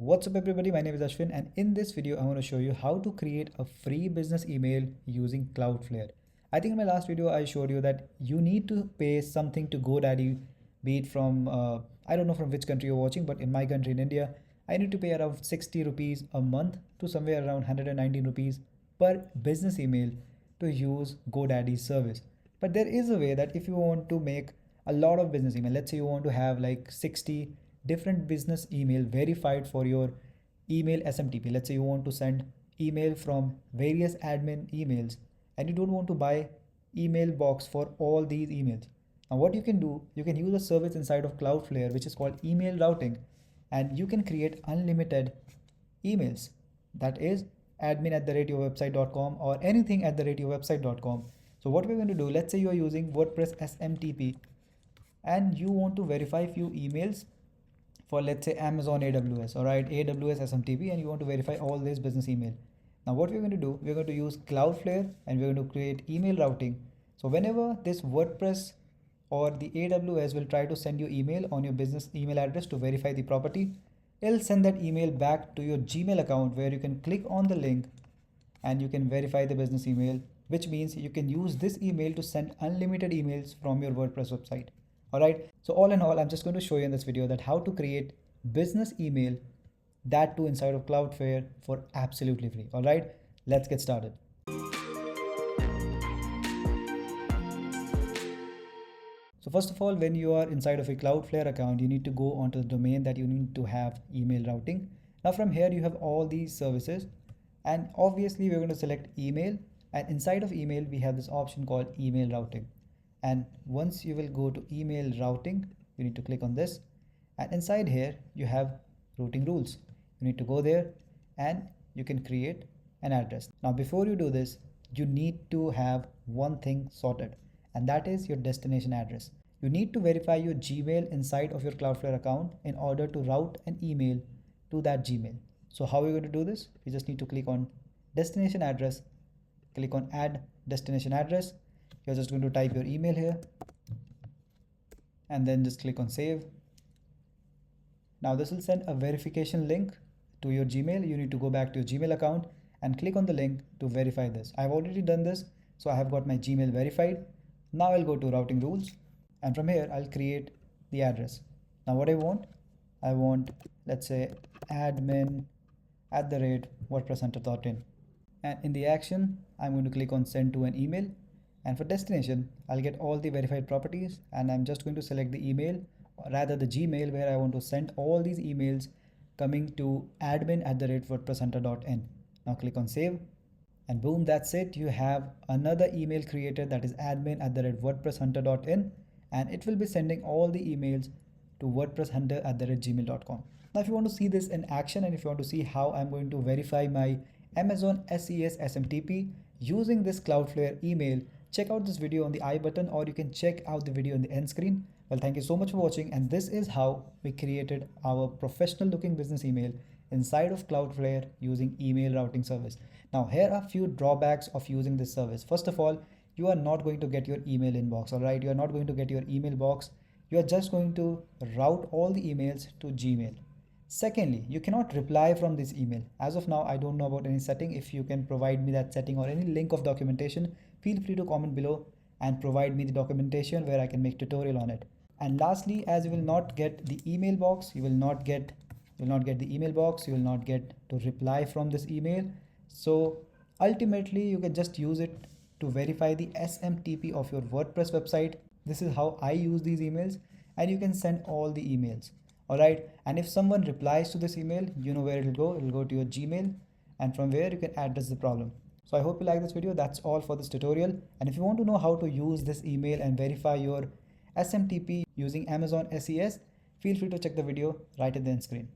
What's up everybody, my name is Ashwin and in this video I want to show you how to create a free business email using Cloudflare. I think in my last video I showed you that you need to pay something to GoDaddy, be it from, I don't know from which country you're watching, but in my country in India, I need to pay around 60 rupees a month to somewhere around 119 rupees per business email to use GoDaddy's service. But there is a way that if you want to make a lot of business email, let's say you want to have like 60 different business email verified for your email SMTP. Let's say you want to send email from various admin emails and you don't want to buy email box for all these emails. Now what you can do, you can use a service inside of Cloudflare which is called email routing, and you can create unlimited emails, that is admin@yourwebsite.com or anything @yourwebsite.com. So what we're going to do, let's say you are using WordPress SMTP and you want to verify few emails for, let's say, Amazon AWS, all right, AWS SMTP, and you want to verify all this business email. Now what we're going to do, we're going to use Cloudflare and we're going to create email routing. So whenever this WordPress or the AWS will try to send you email on your business email address to verify the property, it'll send that email back to your Gmail account where you can click on the link and you can verify the business email, which means you can use this email to send unlimited emails from your WordPress website. All right, so all in all, I'm just going to show you in this video that how to create business email, that too inside of Cloudflare for absolutely free. All right, let's get started. So first of all, when you are inside of a Cloudflare account, you need to go onto the domain that you need to have email routing. Now from here, you have all these services, and obviously we're going to select email, and inside of email, we have this option called email routing. And once you will go to email routing, you need to click on this, and inside here you have routing rules. You need to go there and you can create an address. Now before you do this, you need to have one thing sorted, and that is your destination address. You need to verify your Gmail inside of your Cloudflare account in order to route an email to that Gmail. So how are we going to do this? You just need to click on destination address, click on add destination address. You're just going to type your email here and then just click on save. Now this will send a verification link to your Gmail. You need to go back to your Gmail account and click on the link to verify this. I've already done this, so I have got my Gmail verified. Now I'll go to routing rules, and from here I'll create the address. Now what I want, let's say admin@wordpresshunter.in, and in the action I'm going to click on send to an email. And for destination, I'll get all the verified properties, and I'm just going to select the email, or rather the Gmail, where I want to send all these emails coming to admin@wordpresshunter.in. Now click on save, and boom, that's it. You have another email created, that is admin@wordpresshunter.in, and it will be sending all the emails to wordpresshunter@gmail.com. Now if you want to see this in action, and if you want to see how I'm going to verify my Amazon SES SMTP using this Cloudflare email, check out this video on the I button, or you can check out the video on the end screen. Well, thank you so much for watching, and this is how we created our professional looking business email inside of Cloudflare using email routing service. Now here are a few drawbacks of using this service. First of all, you are not going to get your email inbox. All right, you are not going to get your email box. You are just going to route all the emails to Gmail. Secondly, you cannot reply from this email. As of now, I don't know about any setting. If you can provide me that setting or any link of documentation, feel free to comment below and provide me the documentation where I can make tutorial on it. And lastly, as you will not get the email box, you will not get the email box, you will not get to reply from this email. So ultimately, you can just use it to verify the SMTP of your WordPress website. This is how I use these emails, and you can send all the emails. All right, and if someone replies to this email, you know where it will go. It will go to your Gmail, and from where you can address the problem. So I hope you like this video. That's all for this tutorial. And if you want to know how to use this email and verify your SMTP using Amazon SES, feel free to check the video right at the end screen.